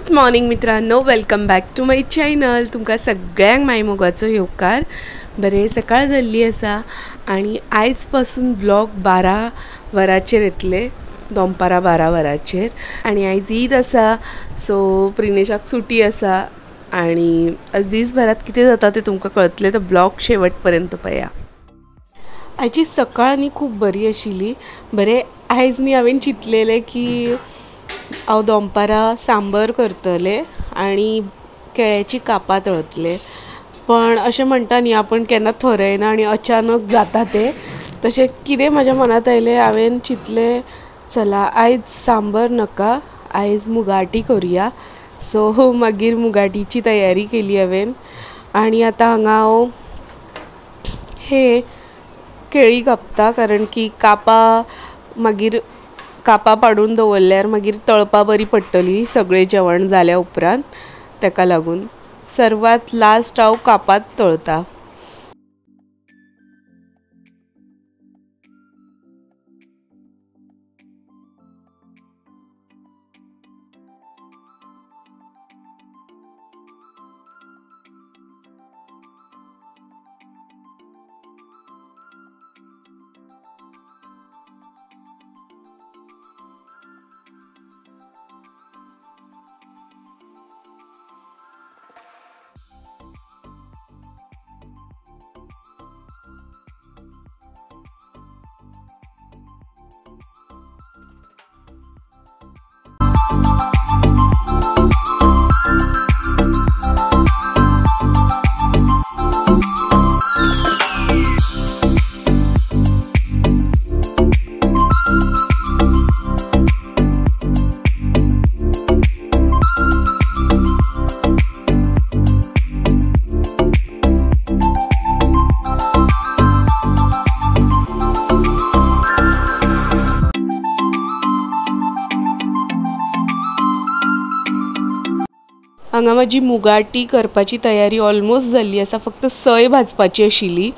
Good morning मित्रांनो, welcome back to my channel. तुमकां सगळ्यांक मायमोगाचो येवकार। बरें सकाळ जाल्ली आसा आनी आयज पासून ब्लॉग 12 वरांचेर येतले, दनपारां 12 वरांचेर। आनी आयज ईद आसा, सो प्रिनेशाक सुटी आसा आनी आज दीसभरात कितें जाता तें तुमकां कळटलें, तर ब्लॉग शेवट पर्यंत पळया। आयची सकाळ न्ही खूब बरी आशिल्ली। बरें आयज न्ही हांवें चिंतलेलें की हांव दनपारां सांबर करतलें आनी केळ्याची कापां तळतलें, पण अशें म्हणटा न्ही आपण केन्ना थरयना आनी अचानक जाता तें। तशें कितें म्हज्या मनांत आयलें, हांवें चिंतलें चला आयज सांबर नाका, आयज मुगाटी करुया। सो मागीर मुगाटीची तयारी केली हांवें आनी आतां हांगा हांव हे केळी कापता, कारण की कापां पाडून दवरल्यार मागीर तळपा बरी पडटली सगळें जेवण जाल्या उपरांत, ताका लागून सर्वात लास्ट हांव कापात तळता। हांगा म्हजी मुगाटी करपाची तयारी ऑलमोस्ट जाल्ली आसा, फक्त सय भाजपाची आशिल्ली।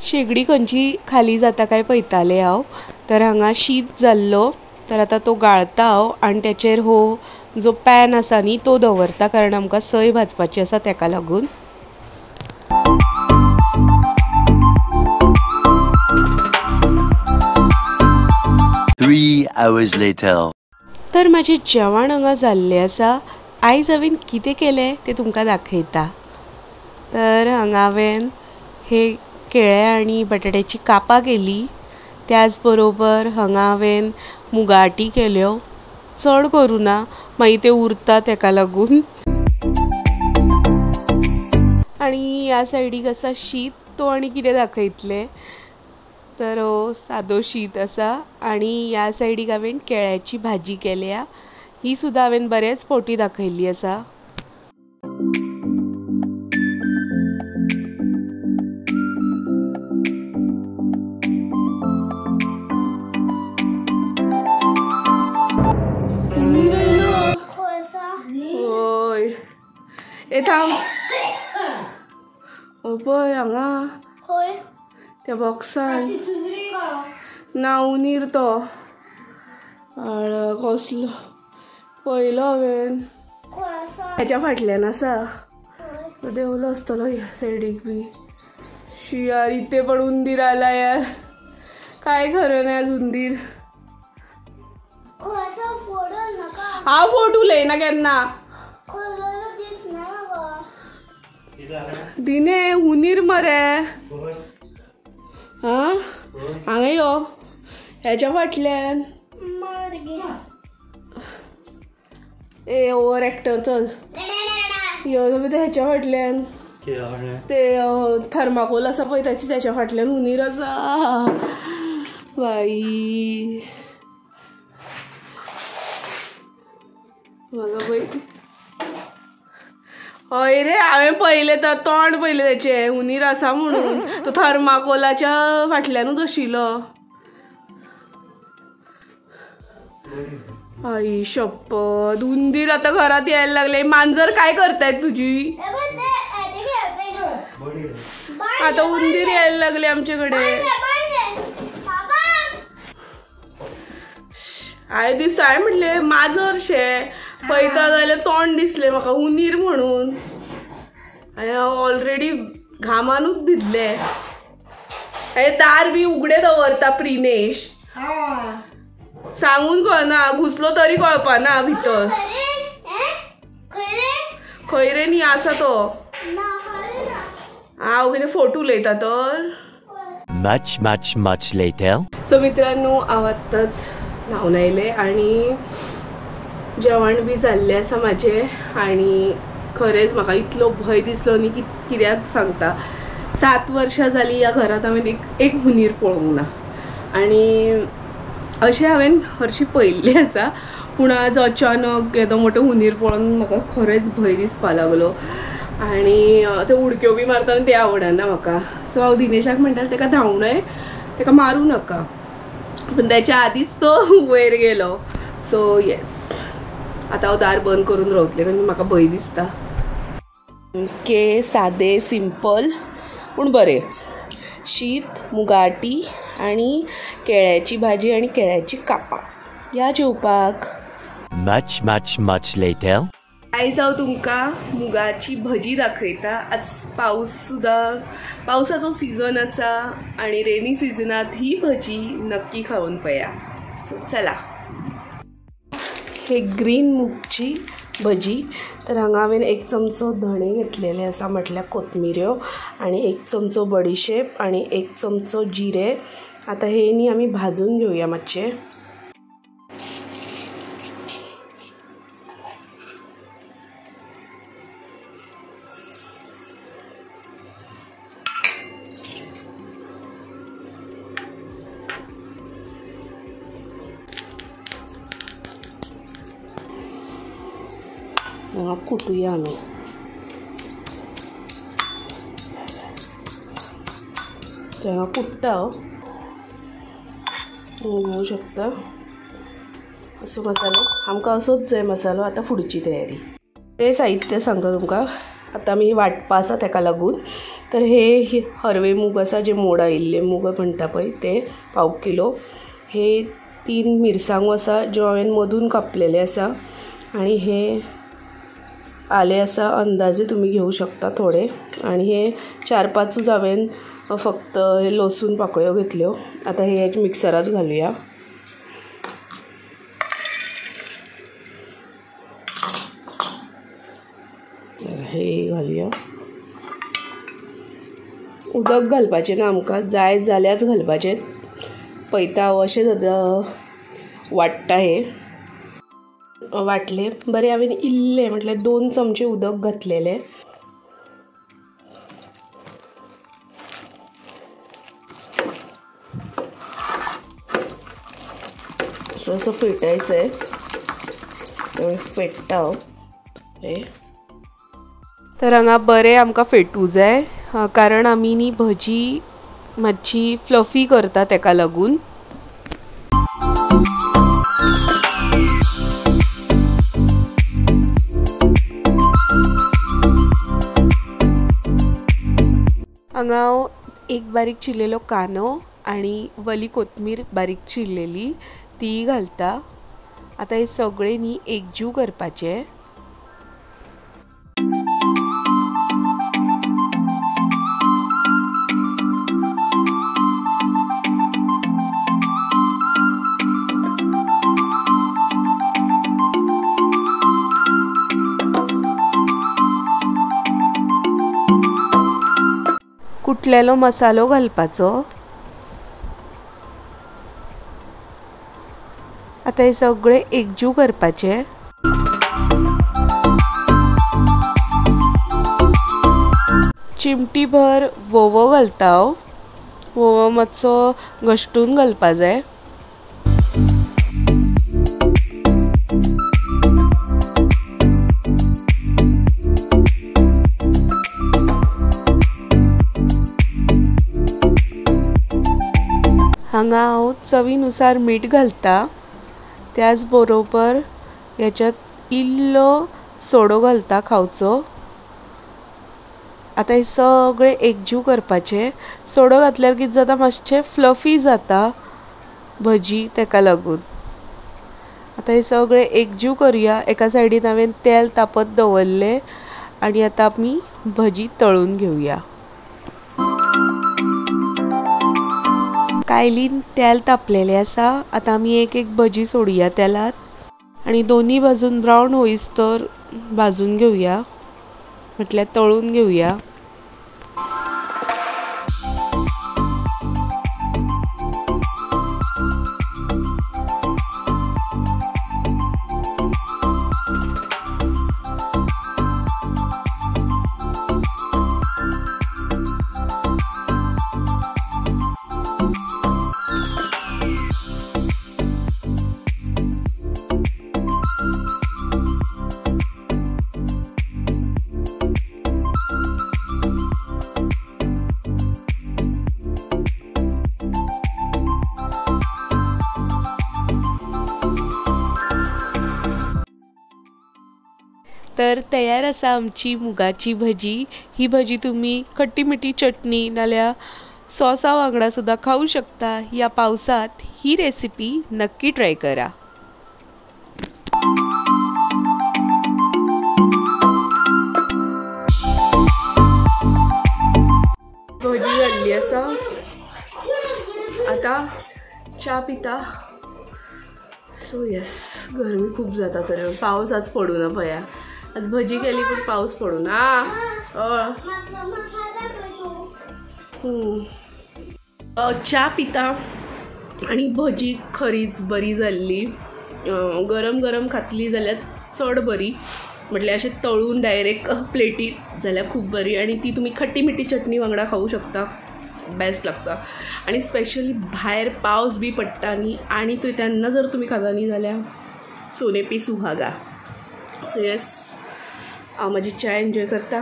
शेगडी खंयची खाली जाता काय पळयतालें हांव, तर हांगा शीत जाल्लो, तर आतां तो गाळता हांव आनी त्याचेर हो जो पॅन आसा न्ही तो दवरता, कारण आमकां सय भाजपाची आसा ताका लागून। तर म्हजें जेवण हांगा जाल्लें आसा। आयज हांवें कितें केलें तें तुमकां दाखयता। तर हांगा हांवें हे केळे आनी बटाट्याची कापां केली, त्याच बरोबर हांगा हांवें मुगाटी केल्यो, चड करूं ना मागीर ते उरता ताका लागून। आनी ह्या सायडीक आसा शीत, तो आनी कितें दाखयतलें, तर हो सादो शीत आसा। आनी ह्या सायडीक हांवें केळ्याची भाजी केल्या, ही सुद्दां हांवें बरेच फावटी दाखयल्ली आसा। ओय ए थांब, ओ पळय हांगा त्या बॉक्सान ना उंदीर, तो कसलो पयलो हांवें हेच्या फाटल्यान आसा, देवलो आसतलो ह्या सायडीक बी। शियार इथे पण उंदीर आला यार, काय खरं नाही आज उंदीर। हांव फोटो उलयना केन्ना, दिने उंदीर मरे। हांगा यो ह्याच्या फाटल्यान, ए ओवर एक्टर चल यो ह्याच्या फाटल्यान, ते थर्माकोल आसा पळय त्याच्या फाटल्यान उंदीर आसा बाई। म्हाका पळय, हय रे हांवें पळयलें तर तोंड पळयलें तेचें, उंदीर आसा म्हणून, तो थर्माकोलाच्या फाटल्यानूच आशिल्लो। आई शपथ, उंदीर आता घरात यायला लागले। मांजर काय करतायत तुझी? आता उंदीर यायला लागले आमच्याकडे। हांवें दिसता हांवें म्हटलें माजर शे, पळयता जाल्यार तोंड दिसलें म्हाका उंदीर म्हणून आनी हांव ऑलरेडी घामानूच भिजले. हे दार बी उगडे दवरता प्रिनेश. सांगून कळना घुसलो तरी कळपाना भितर. खंय रे न्ही आसा तो. हांव कितें फोटो उलयता तर. Much later. सो मित्रांनो हांव आत्ताच न्हांवन आयलें आनी जेवण बी जाल्लें आसा म्हाजें. आनी खरेंच म्हाका इतलो भंय दिसलो न्ही की कित्याक सांगता. 7 वर्सां जालीं ह्या घरांत हांवें एक हुनीर पळोवंक ना. आनी अशें हांवें हरशीं पळयल्लें आसा पूण आज अचानक येदो मोठो हुनीर पळोवन म्हाका खरेंच भंय दिसपा लागलो. आनी ते उडक्यो बी मारतना ते आवडना म्हाका. सो हांव दिनेशाक म्हणटालें ताका धांवणय ताका मारूं नाका पूण त्याच्या आदींच तो वयर गेलो. सो येस आतां हांव दार बंद करून रावतलें कारण म्हाका भंय दिसता. सादें सिंपल पूण बरें. शीत मुगाटी आनी केळ्याची भाजी आनी केळ्याची कापां. या जेवपाक. Much later. आयज हांव तुमकां मुगाची भजी दाखयता. आज पावसाचो सिजन आसा आनी रेनी सिजनांत ही भजी नक्की खावन पळया. सो चला. हे ग्रीन मूगची भजी. तर हांगा हांवें 1 चमचो धणे घेतलेले आसा म्हटल्यार कोथमिऱ्यो आनी 1 चमचो बडीशेप आनी 1 चमचो जिरे. आतां हे न्ही आमी भाजून घेवया मातशे. कुटूया आमी. हांगा कुट्टा घेवं शकता असो मसालो. आमकां असोच जाय मसालो. आतां फुडची तयारी. हे साहित्य सांगता तुमकां. आतां आमी वांटपा आसा ताका लागून. तर हे हरवे मूग आसा जे मोड आयिल्ले मूग म्हणटा पळय ते 1/2 किलो. हे 3 मिरसांगो आसा ज्यो हांवें मदून कापलेले आसा. आनी हे आले आसा अंदाजे तुमी घेवं शकता थोडे. आनी हे 4-5 हांवें फक्त हे लसूण पाकळ्यो घेतल्यो. आतां हे मिक्सरांत घालुया. हे घालुया. उदक घालपाचें ना आमकां. जाय जाल्यारच घालपाचें. पळयता हांव अशें वाडटा. हे वाटले बरें. हांवें इल्लें म्हटल्यार 2 चमचे उदक घातलेलें. असं फेटायचं आहे. फेटता हांव. तर हांगा बरें आमकां फेटूं जाय कारण आमी न्ही भजी मातशी फ्लफी करता ताका लागून. हांगा हांव 1 बारीक चिरलेलो कांदो आनी वली कोथमीर बारीक चिरलेली ती घालता. आतां हे सगळें न्ही एकजीव करपाचें. कुटलेलो मसालो घालपाचो. आता हे सगळे एकजीव करपाचे. चिमटी भर वोवो घालता हांव. वोवो मातसो घश्टून घालपा जाय. हांगा हांव चवीनुसार मीठ घालता. त्याच बरोबर ह्याच्यात इल्लो सोडो घालता खावचो. आता हे सगळे एकजीव करपाचे. सोडो घातल्यार कितें जाता मातशें फ्लफी जाता भजी ताका लागून. आता हे सगळे एकजीव करूया। एका साइडीन हांवें तेल तापत दवरले आणि आता आमी भजी तळून घेऊया। कायलीन तेल तापलेले आसा। आता आमी एक एक भजी सोडूया तेलात आणि दोन्ही बाजून ब्राऊन होईस्तोर भाजून घेऊया, म्हटल्यार तळून घेऊया। तर तयार आसा आमची मुगाची भजी। ही भजी तुम्ही खट्टी मिठी चटणी नाल्या सॉसा वांगडा सुद्धा खाऊ शकता। या पावसात ही रेसिपी नक्की ट्राय करा। भजी जाल्ली आसा, आता च्या पिता। सो यस, गरमी खूप जाता तर पाऊस आज पडू ना पया। आज भजी केली पण पाऊस पडू ना। च्या पिता आणि भजी खरीच बरी जाल्ली। गरम गरम खातली जाल्यार चड बरी, म्हटल्यार अशें तळून डायरेक्ट प्लेटीत जाल्यार खूप बरी। आणि ती तुम्ही खट्टी मिठी चटणी वांगडा खाऊ शकता, बेस्ट लागता। आणि स्पेशली भायर पावस बी पडटा न्ही आणि तेन्ना जर तुम्ही खाता न्ही जाल्यार सोने पे सुहागा। सो येस, हांव म्हाजी चाय एन्जॉय करता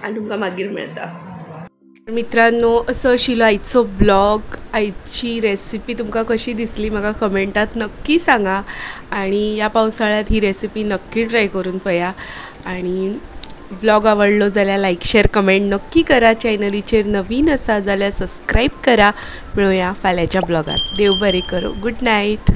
आनी तुमकां मागीर मेळटा। मित्रांनो, असो आशिल्लो आयचो ब्लॉग। आयची रेसिपी तुमकां कशी दिसली म्हाका कमेंटात नक्की सांगा आणि या पावसाळ्यात ही रेसिपी नक्की ट्राय करून पळया। आणि ब्लॉग आवडलो जाल्यार लाईक शेअर कमेंट नक्की करा। चॅनलीचेर नवीन आसा जाल्यार सबस्क्राईब करा। मेळुया फाल्यांच्या ब्लॉगात। देव बरें करूं। Good night.